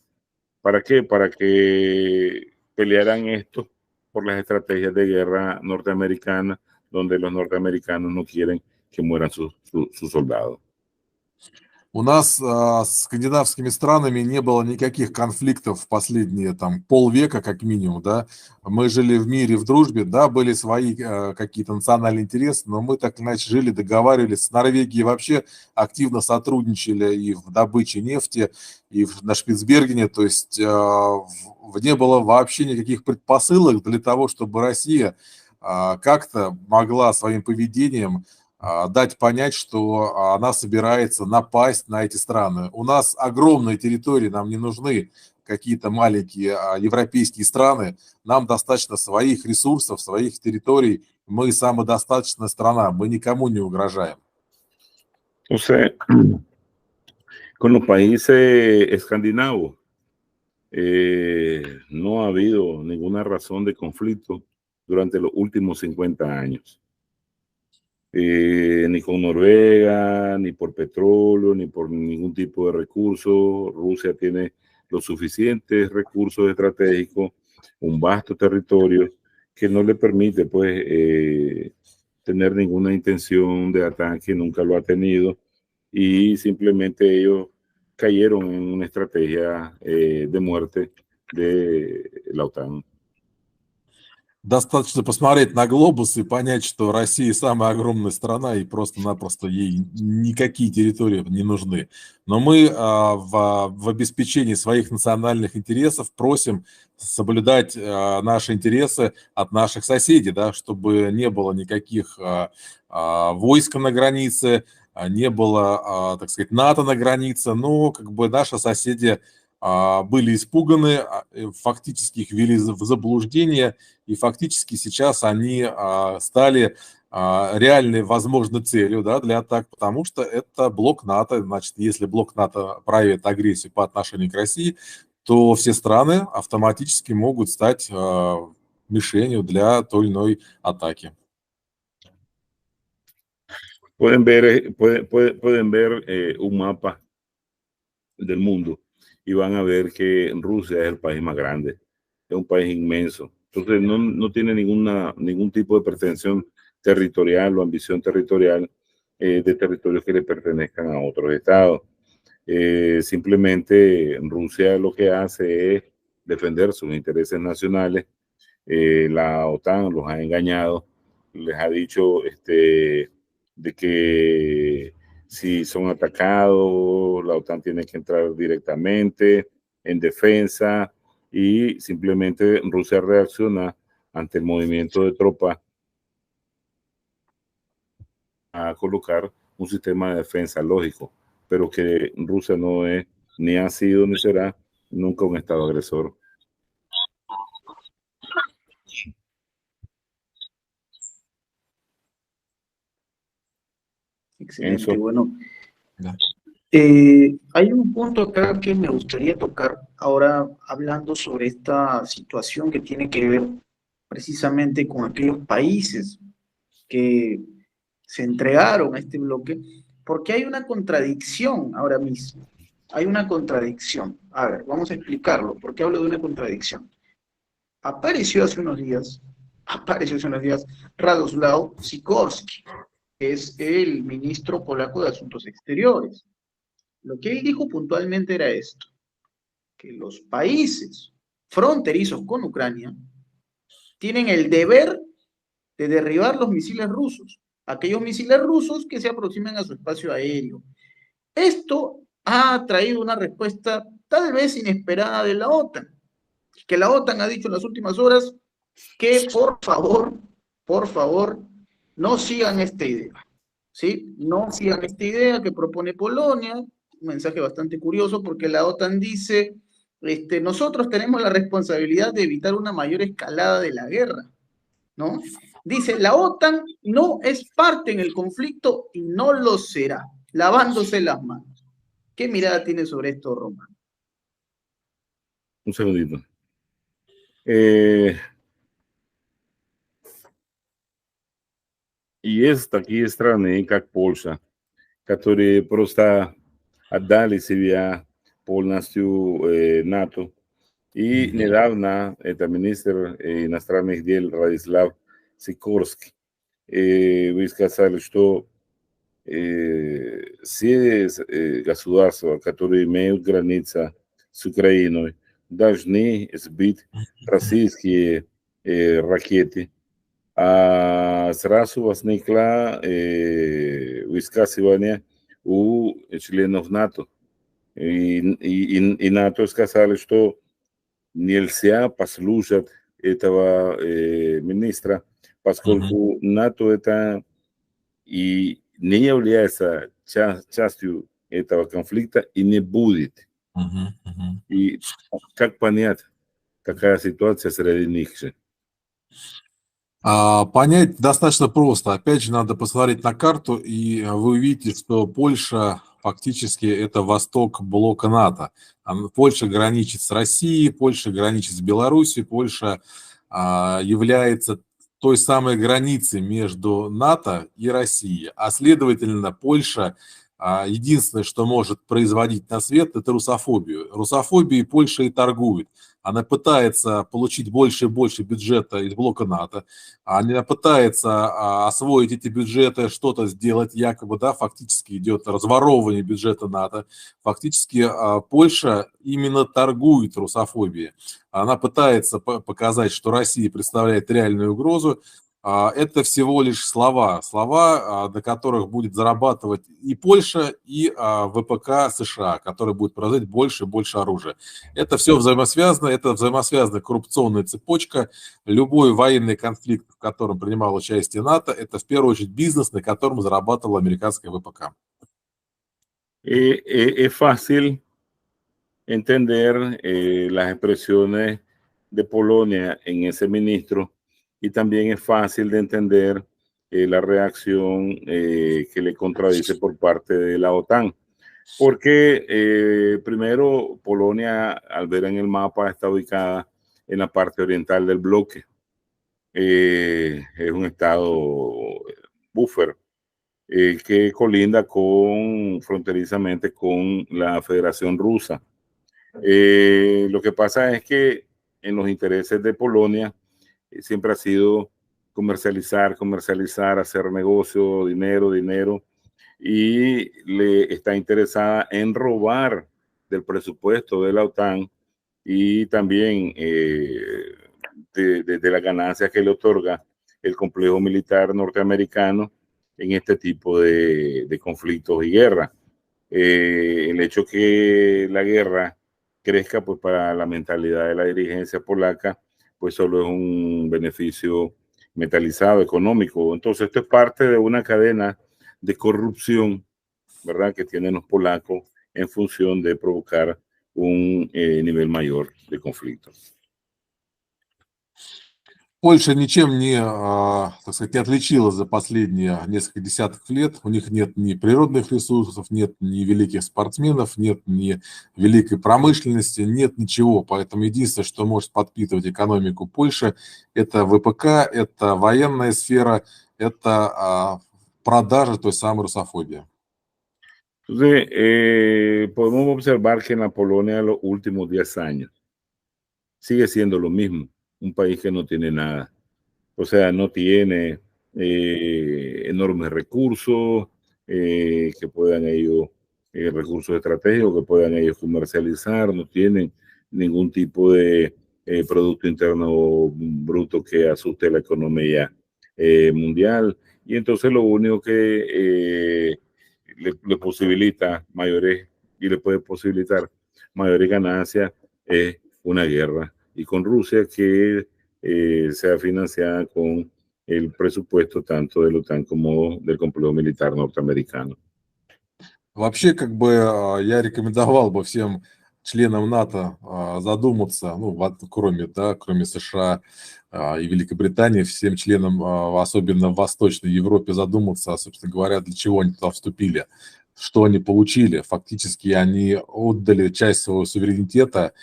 ¿Para qué? Para que pelearan esto por las estrategias de guerra norteamericanas, donde los norteamericanos no quieren que mueran sus soldados. У нас с скандинавскими странами не было никаких конфликтов в последние там полвека, как минимум, да. Мы жили в мире, в дружбе, да, были свои какие-то национальные интересы, но мы так иначе жили, договаривались. С Норвегией вообще активно сотрудничали и в добыче нефти, и на Шпицбергене, то есть не было вообще никаких предпосылок для того, чтобы Россия как-то могла своим поведением дать понять, что она собирается напасть на эти страны. У нас огромные территории, нам не нужны какие-то маленькие европейские страны, нам достаточно своих ресурсов, своих территорий, мы самодостаточная страна, мы никому не угрожаем. O sea, con los países escandinavos no ha habido ninguna razón de conflicto durante los últimos 50 años. Ni con Noruega, ni por petróleo, ni por ningún tipo de recurso. Rusia tiene los suficientes recursos estratégicos, un vasto territorio que no le permite pues tener ninguna intención de ataque, nunca lo ha tenido y simplemente ellos cayeron en una estrategia de muerte de la OTAN. Достаточно посмотреть на глобус и понять, что Россия самая огромная страна, и просто-напросто ей никакие территории не нужны. Но мы в обеспечении своих национальных интересов просим соблюдать наши интересы от наших соседей, да, чтобы не было никаких войск на границе, не было, так сказать, НАТО на границе, но как бы наши соседи были испуганы, фактически их ввели в заблуждение, и фактически сейчас они стали реальной возможной целью, да, для атак, потому что это блок НАТО. Значит, если блок НАТО проявит агрессию по отношению к России, то все страны автоматически могут стать мишенью для той или иной атаки. Pueden ver un mapa del mundo y van a ver que Rusia es el país más grande, es un país inmenso. Entonces no tiene ningún tipo de pretensión territorial o ambición territorial de territorios que le pertenezcan a otros estados. Simplemente Rusia lo que hace es defender sus intereses nacionales. La OTAN los ha engañado, les ha dicho de que si son atacados, la OTAN tiene que entrar directamente en defensa y simplemente Rusia reacciona ante el movimiento de tropas a colocar un sistema de defensa lógico, pero que Rusia no es, ni ha sido, ni será nunca un estado agresor. Excelente, Enzo. bueno. Да. Hay un punto acá que me gustaría tocar ahora hablando sobre esta situación que tiene que ver precisamente con aquellos países que se entregaron a este bloque, porque hay una contradicción ahora mismo. Hay una contradicción. A ver, vamos a explicarlo. ¿Por qué hablo de una contradicción? Apareció hace unos días Radoslaw Sikorski, que es el ministro polaco de Asuntos Exteriores. Lo que él dijo puntualmente era esto, que los países fronterizos con Ucrania tienen el deber de derribar los misiles rusos, aquellos misiles rusos que se aproximan a su espacio aéreo. Esto ha traído una respuesta tal vez inesperada de la OTAN, que la OTAN ha dicho en las últimas horas que por favor, no sigan esta idea, ¿sí? No sigan esta idea que propone Polonia, un mensaje bastante curioso porque la OTAN dice, nosotros tenemos la responsabilidad de evitar una mayor escalada de la guerra, ¿no? Dice, la OTAN no es parte en el conflicto y no lo será, lavándose las manos. ¿Qué mirada tiene sobre esto, Roma? Un segundito. Jest takie strony jak Polska, которые просто отдали себя полностью НАТО. И недавно это министр иностранных дел Радислав Сикорский. Вы сказали, что все государства, которые имеют границу с Украиной, должны сбить российские ракеты. А сразу возникло высказывание у членов НАТО. И НАТО сказали, что нельзя послушать этого министра, поскольку НАТО это и не является частью этого конфликта и не будет. И как понять, какая ситуация среди них же? Понять достаточно просто. Опять же, надо посмотреть на карту, и вы увидите, что Польша фактически это восток блока НАТО. Польша граничит с Россией, Польша граничит с Белоруссией, Польша является той самой границей между НАТО и Россией. А следовательно, Польша единственное, что может производить на свет, это русофобию. Русофобией Польша и торгует. Она пытается получить больше и больше бюджета из блока НАТО. Она пытается освоить эти бюджеты, что-то сделать, якобы, да, фактически идет разворовывание бюджета НАТО. Фактически Польша именно торгует русофобией. Она пытается показать, что Россия представляет реальную угрозу. Это всего лишь слова, на которых будет зарабатывать и Польша, и ВПК США, который будет производить больше и больше оружия. Это все взаимосвязано, это взаимосвязанная коррупционная цепочка. Любой военный конфликт, в котором принимало участие НАТО, это в первую очередь бизнес, на котором зарабатывала американская ВПК. Es fácil entender las expresiones de Polonia en ese ministro. Y también es fácil de entender la reacción que le contradice por parte de la OTAN. Porque primero Polonia, al ver en el mapa, está ubicada en la parte oriental del bloque. Es un estado buffer que colinda fronterizamente con la Federación Rusa. Lo que pasa es que en los intereses de Polonia siempre ha sido comercializar, hacer negocio, dinero, y le está interesada en robar del presupuesto de la OTAN y también de las ganancias que le otorga el complejo militar norteamericano en este tipo de conflictos y guerras. El hecho que la guerra crezca, pues para la mentalidad de la dirigencia polaca, pues solo es un beneficio metalizado, económico. Entonces esto es parte de una cadena de corrupción, ¿verdad?, que tienen los polacos en función de provocar un nivel mayor de conflicto. Польша ничем не, так сказать, не отличилась за последние несколько десятков лет. У них нет ни природных ресурсов, нет ни великих спортсменов, нет ни великой промышленности, нет ничего. Поэтому единственное, что может подпитывать экономику Польши, это ВПК, это военная сфера, это продажа той самой русофобии. Entonces, podemos observar que en la Polonia en los últimos 10 años sigue siendo lo mismo, un país que no tiene nada. O sea, no tiene enormes recursos que puedan ellos, recursos estratégicos que puedan ellos comercializar, no tienen ningún tipo de Producto Interno Bruto que asuste la economía mundial. Y entonces lo único que le posibilita mayores y le puede posibilitar mayores ganancias es una guerra. Y con Rusia que sea financiada con el presupuesto tanto de la OTAN como del complejo militar norteamericano. Вообще, как бы я рекомендовал бы всем членам НАТО задуматься, ну, кроме США и Великобритании, всем членам, особенно в Восточной Европе, задуматься, собственно говоря, для чего они туда вступили, что они получили. Фактически они отдали часть своего суверенитета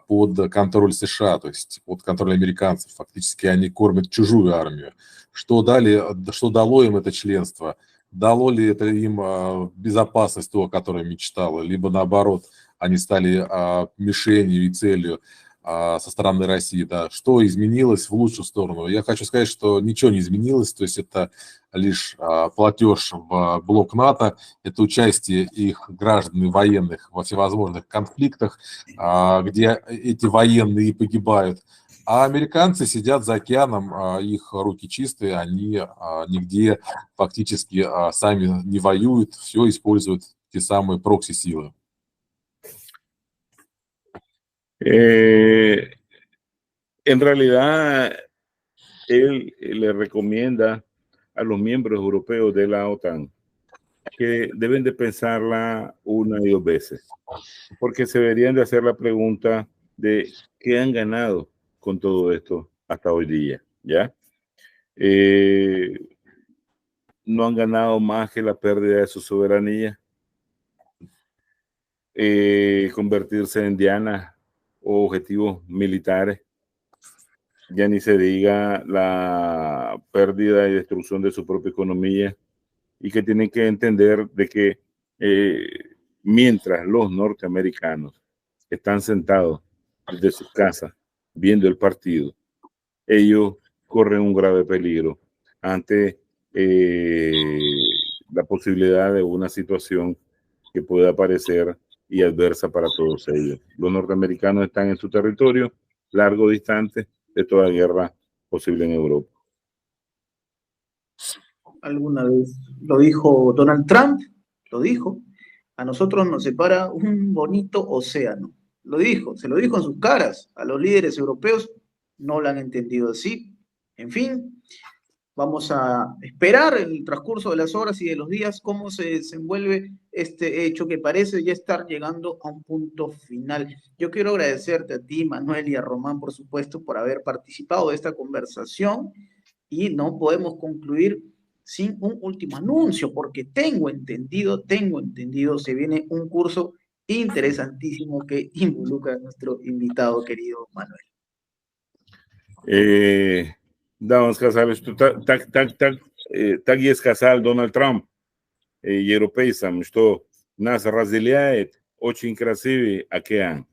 под контроль США, то есть под контроль американцев. Фактически они кормят чужую армию. Что дало им это членство? Дало ли это им безопасность, о которой мечтала, либо наоборот, они стали мишенью и целью со стороны России, да, что изменилось в лучшую сторону? Я хочу сказать, что ничего не изменилось, то есть это лишь платеж в блок НАТО, это участие их граждан и военных во всевозможных конфликтах, где эти военные погибают. А американцы сидят за океаном, их руки чистые, они нигде фактически сами не воюют, все используют те самые прокси-силы. En realidad, él le recomienda a los miembros europeos de la OTAN que deben de pensarla una y dos veces, porque se deberían de hacer la pregunta de qué han ganado con todo esto hasta hoy día, ¿ya? No han ganado más que la pérdida de su soberanía, convertirse en dianas o objetivos militares, ya ni se diga la pérdida y destrucción de su propia economía, y que tienen que entender de que mientras los norteamericanos están sentados desde sus casas viendo el partido, ellos corren un grave peligro ante la posibilidad de una situación que pueda parecer y adversa para todos ellos. Los norteamericanos están en su territorio, largo distante de toda guerra posible en Europa. Alguna vez lo dijo Donald Trump, lo dijo, a nosotros nos separa un bonito océano. Lo dijo, se lo dijo en sus caras a los líderes europeos, no lo han entendido así. En fin, vamos a esperar el transcurso de las horas y de los días cómo se desenvuelve este hecho que parece ya estar llegando a un punto final. Yo quiero agradecerte a ti, Manuel, y a Román, por supuesto, por haber participado de esta conversación, y no podemos concluir sin un último anuncio, porque tengo entendido, se viene un curso interesantísimo que involucra a nuestro invitado querido Manuel. Да, он сказали, что так есть сказал Дональд Трамп европейцам, что нас разделяет очень красивый океан.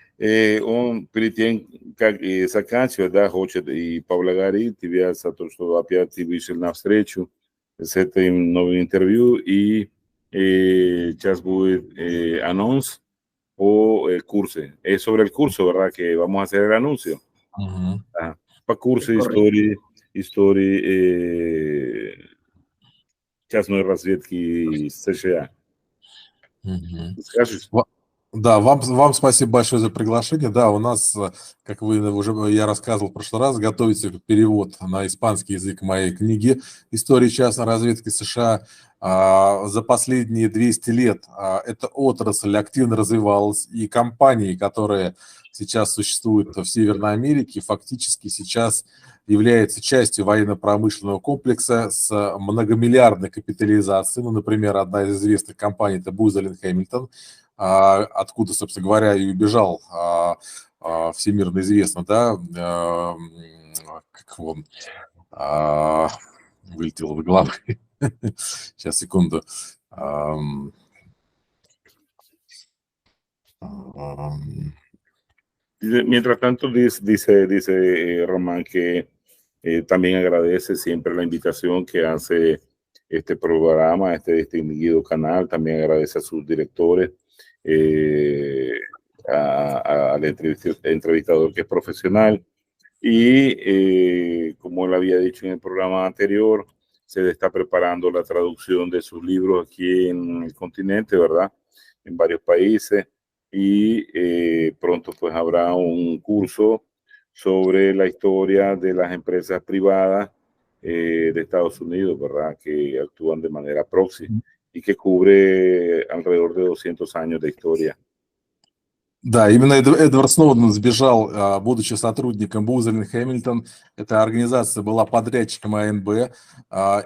И он перед тем, как заканчивать, да, хочет и поблагодарить тебя за то, что опять ты вышел навстречу с этим новым интервью, и сейчас будет анонс o el curso. Es sobre el curso, ¿verdad? Que vamos a hacer el anuncio. По курсу истории частной разведки США. Скажешь? Да, вам спасибо большое за приглашение. Да, у нас, как я рассказывал в прошлый раз, готовится перевод на испанский язык моей книги «История частной разведки США». За последние 200 лет эта отрасль активно развивалась, и компании, которые сейчас существуют в Северной Америке, фактически сейчас являются частью военно-промышленного комплекса с многомиллиардной капитализацией. Ну, например, одна из известных компаний – это Booz Allen Hamilton, откуда, собственно говоря, и убежал всемирно известно, да, как его, вылетело в голову. Сейчас, секунду. Mientras tanto, dice Román que también agradece siempre la invitación que hace este programa, este distinguido canal. También agradece a sus directores, al entrevistador que es profesional. Y como él había dicho en el programa anterior, se está preparando la traducción de sus libros aquí en el continente, ¿verdad? En varios países. Y pronto pues habrá un curso sobre la historia de las empresas privadas de Estados Unidos, ¿verdad? Que actúan de manera proxy y que cubre alrededor de 200 años de historia. Да, именно Эдвард Сноуден сбежал, будучи сотрудником Booz Allen Hamilton. Эта организация была подрядчиком АНБ,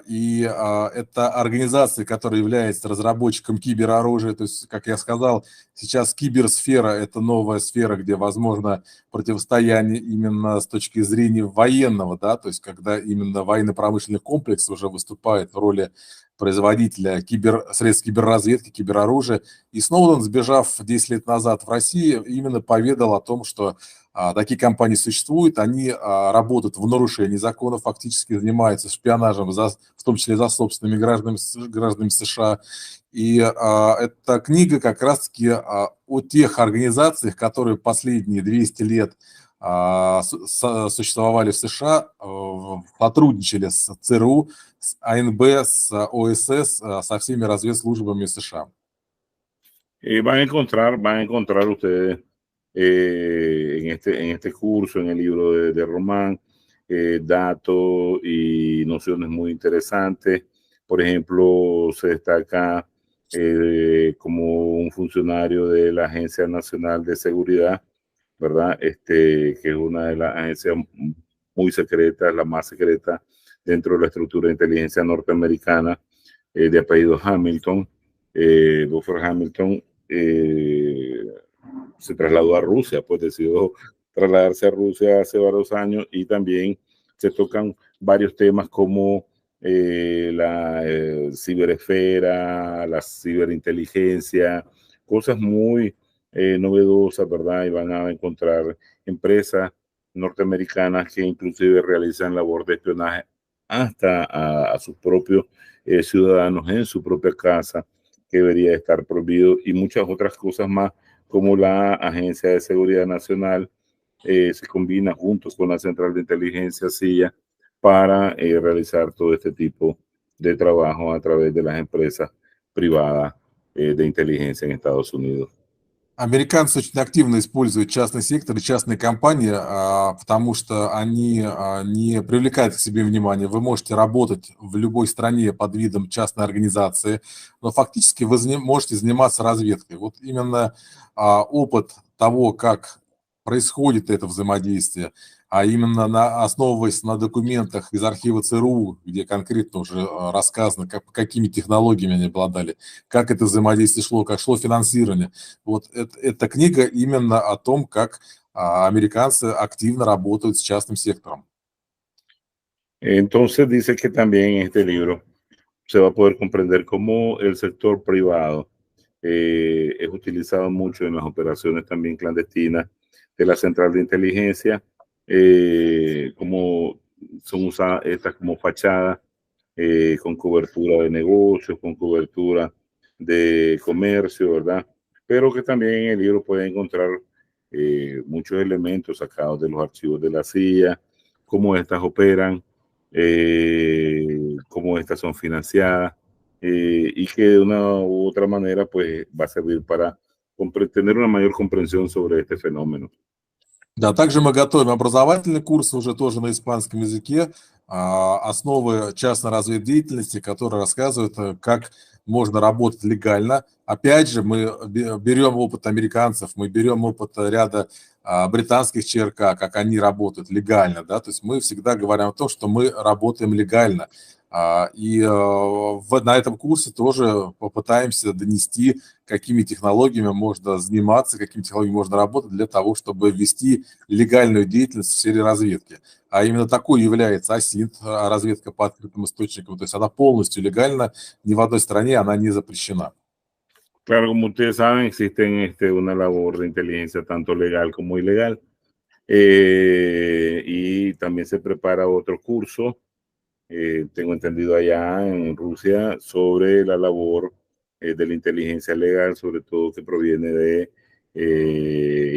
и это организация, которая является разработчиком кибероружия. То есть, как я сказал, сейчас киберсфера – это новая сфера, где возможно противостояние именно с точки зрения военного, да, то есть когда именно военно-промышленный комплекс уже выступает в роли производителя средств киберразведки, кибероружия. И Сноуден, сбежав 10 лет назад в Россию, именно поведал о том, что такие компании существуют, они работают в нарушении закона, фактически занимаются шпионажем, в том числе за собственными гражданами США. И эта книга как раз-таки о тех организациях, которые последние 200 лет существовали в США, сотрудничали с ЦРУ, с АНБ, с ОСС, со всеми разведслужбами США. Van a encontrar ustedes en este curso, en el libro de Román, datos y nociones muy interesantes. Por ejemplo, se destaca como un funcionario de la Agencia Nacional de Seguridad, ¿verdad? Que es una de las agencias muy secretas, la más secreta dentro de la estructura de inteligencia norteamericana, de apellido Hamilton, Buffer Hamilton. Se trasladó a Rusia, pues decidió trasladarse a Rusia hace varios años, y también se tocan varios temas como la ciberesfera, la ciberinteligencia, cosas muy novedosas, ¿verdad? Y van a encontrar empresas norteamericanas que inclusive realizan labor de espionaje hasta a sus propios ciudadanos en su propia casa, que debería estar prohibido, y muchas otras cosas más, como la Agencia de Seguridad Nacional se combina junto con la Central de Inteligencia CIA para realizar todo este tipo de trabajo a través de las empresas privadas de inteligencia en Estados Unidos. Американцы очень активно используют частный сектор и частные компании, потому что они не привлекают к себе внимания. Вы можете работать в любой стране под видом частной организации, но фактически вы можете заниматься разведкой. Вот именно опыт того, как происходит это взаимодействие, а именно основываясь на документах из архива ЦРУ, где конкретно уже рассказано, какими технологиями они обладали, как это взаимодействие шло, как шло финансирование. Вот эта книга именно о том, как американцы активно работают с частным сектором. Entonces dice que también en este libro se va a poder comprender cómo el sector privado es utilizado mucho en las operaciones también clandestinas de la Central de Inteligencia, como son usadas estas como fachadas, con cobertura de negocios, con cobertura de comercio, ¿verdad? Pero que también en el libro pueden encontrar muchos elementos sacados de los archivos de la CIA, cómo estas operan, cómo estas son financiadas, y que de una u otra manera pues va a servir para tener una mayor comprensión sobre este fenómeno. Да, также мы готовим образовательный курс уже тоже на испанском языке, основы частной разведдеятельности, которые рассказывают, как можно работать легально. Опять же, мы берем опыт американцев, мы берем опыт ряда британских ЧРК, как они работают легально, да, то есть мы всегда говорим о том, что мы работаем легально. И на этом курсе тоже попытаемся донести, какими технологиями можно заниматься, какими технологиями можно работать для того, чтобы вести легальную деятельность в сфере разведки. А именно такой является АСИНТ, разведка по открытым источникам, то есть она полностью легальна, ни в одной стране она не запрещена. Claro, como ustedes saben, existe una labor de inteligencia tanto legal como ilegal, y también se prepara otro curso, tengo entendido allá en Rusia, sobre la labor de la inteligencia legal, sobre todo que proviene de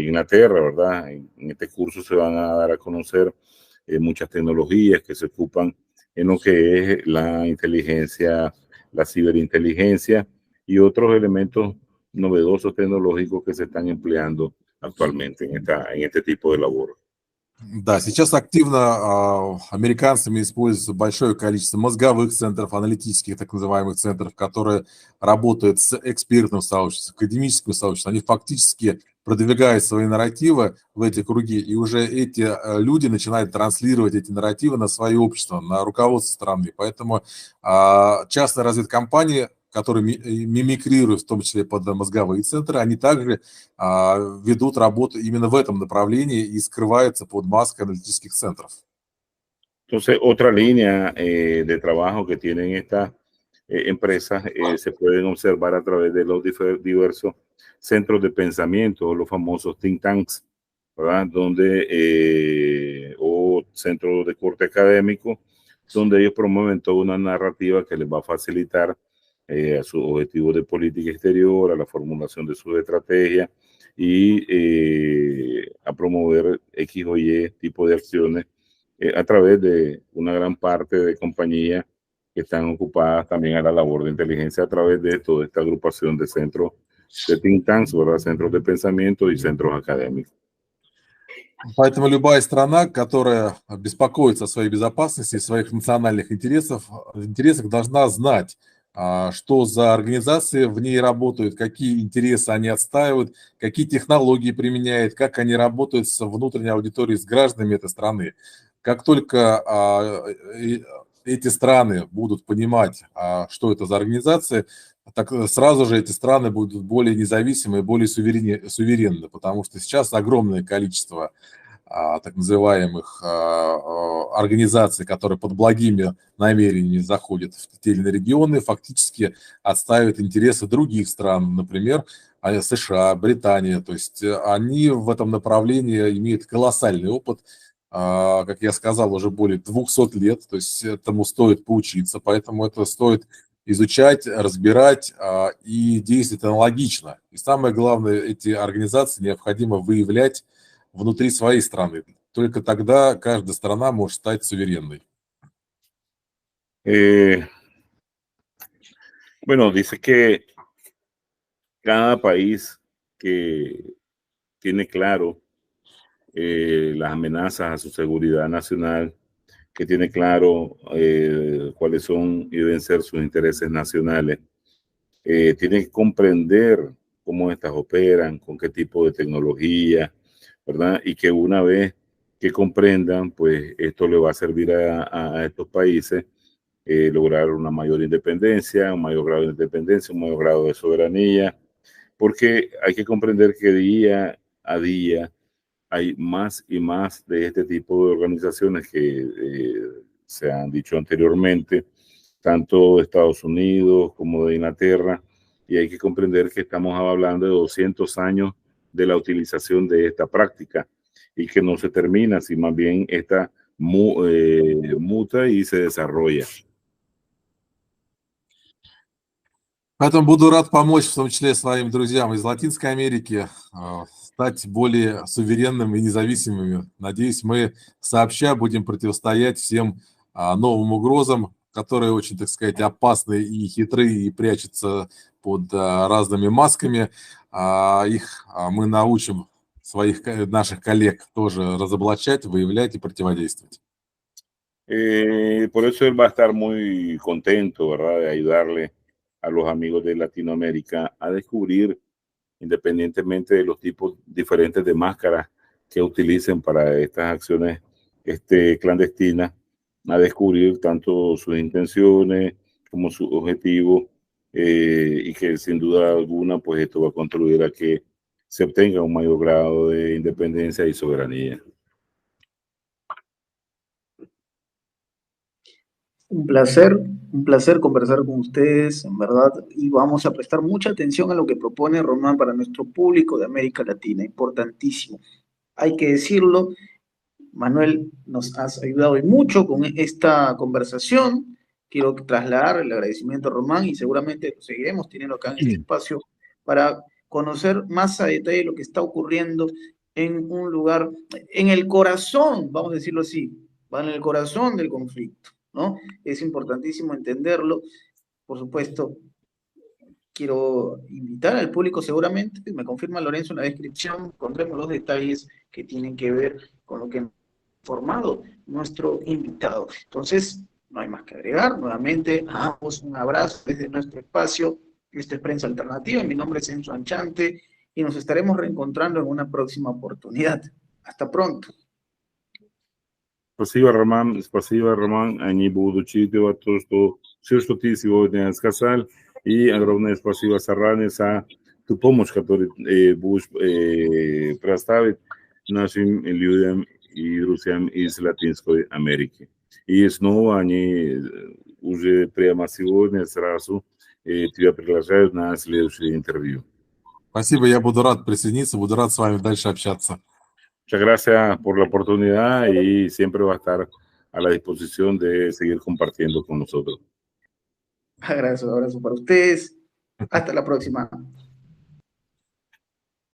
Inglaterra, ¿verdad? En este curso se van a dar a conocer muchas tecnologías que se ocupan en lo que es la inteligencia, la ciberinteligencia y otros elementos novedosos tecnológicos que se están empleando actualmente en este tipo de labor. Да, сейчас активно американцами используется большое количество мозговых центров, аналитических так называемых центров, которые работают с экспертным сообществом, академическим сообществом. Они фактически продвигают свои нарративы в эти круги, и уже эти люди начинают транслировать эти нарративы на свое общество, на руководство страны. Поэтому частные разведкомпании, которые мимикрируют, в том числе под мозговые центры, они также ведут работу именно в этом направлении и скрываются под маской аналитических центров. Entonces, otra línea de trabajo que tienen estas empresas se pueden observar a través de los diversos centros de pensamiento, los famosos think tanks, ¿verdad? Donde, o centros de corte académico, donde ellos promueven toda una narrativa que les va a facilitar a sus objetivos de política exterior, a la formulación de sus estrategias y a promover X o Y tipo de acciones a través de una gran parte de compañías que están ocupadas también a la labor de inteligencia a través de toda esta agrupación de centros de think tanks, ¿verdad? Centros de pensamiento y centros académicos. Поэтому любая страна, которая беспокоится о своей безопасности, своих национальных интересах, должна знать, что за организации в ней работают, какие интересы они отстаивают, какие технологии применяют, как они работают с внутренней аудиторией, с гражданами этой страны. Как только эти страны будут понимать, что это за организации, так сразу же эти страны будут более независимы, более суверенны, потому что сейчас огромное количество так называемых организаций, которые под благими намерениями заходят в те или иные регионы, фактически отстаивают интересы других стран, например, США, Британия. То есть они в этом направлении имеют колоссальный опыт, как я сказал, уже более 200 лет, то есть этому стоит поучиться, поэтому это стоит изучать, разбирать и действовать аналогично. И самое главное, эти организации необходимо выявлять внутри своей страны. Только тогда каждая страна может стать суверенной. Bueno, dice que cada país que tiene claro las amenazas a su seguridad nacional, que tiene claro cuáles son y deben ser sus intereses nacionales, tiene que comprender cómo estas operan, con qué tipo de tecnología, ¿verdad? Y que una vez que comprendan, pues esto le va a servir a estos países lograr una mayor independencia, un mayor grado de independencia, un mayor grado de soberanía, porque hay que comprender que día a día hay más y más de este tipo de organizaciones que se han dicho anteriormente, tanto de Estados Unidos como de Inglaterra, y hay que comprender que estamos hablando de 200 años de la utilización de esta práctica y que no se termina, sino más bien esta muta y se desarrolla. Поэтому буду рад помочь, в том числе своим друзьям из Латинской Америки, стать более суверенными и независимыми. Надеюсь, мы сообща будем противостоять всем новым угрозам, которые очень, так сказать, опасны и хитры, и прячутся под разными масками. Мы научим наших коллег тоже разоблачать, выявлять и противодействовать. Por eso él va a estar muy contento, ¿verdad?, de ayudarle a los amigos de Latinoamérica a descubrir, independientemente de los tipos diferentes de máscaras que utilicen para estas acciones clandestinas, a descubrir tanto sus intenciones como sus objetivos, y que sin duda alguna pues esto va a contribuir a que se obtenga un mayor grado de independencia y soberanía. Un placer conversar con ustedes, en verdad, y vamos a prestar mucha atención a lo que propone Román para nuestro público de América Latina, importantísimo. Hay que decirlo, Manuel, nos has ayudado y mucho con esta conversación. Quiero trasladar el agradecimiento a Román y seguramente lo seguiremos teniendo acá en este espacio para conocer más a detalle lo que está ocurriendo en un lugar, en el corazón, vamos a decirlo así, va en el corazón del conflicto, ¿no? Es importantísimo entenderlo. Por supuesto, quiero invitar al público, seguramente, me confirma Lorenzo en la descripción, pondremos los detalles que tienen que ver con lo que ha formado nuestro invitado. Entonces, no hay más que agregar. Nuevamente, a ambos un abrazo desde nuestro espacio. Esto es Prensa Alternativa. Mi nombre es Enzo Anchante y nos estaremos reencontrando en una próxima oportunidad. Hasta pronto. Спасибо, Роман. Они будут учитывать то, что все, что ты сегодня сказал. И огромное спасибо заранее за ту помощь, которую будешь предоставить нашим людям и друзьям из Латинской Америки. И снова они уже прямо сегодня сразу тебя приглашают на следующее интервью. Спасибо, я буду рад присоединиться, буду рад с вами дальше общаться. Muchas gracias por la oportunidad y siempre va a estar a la disposición de seguir compartiendo con nosotros. Abrazo para ustedes. Hasta la próxima.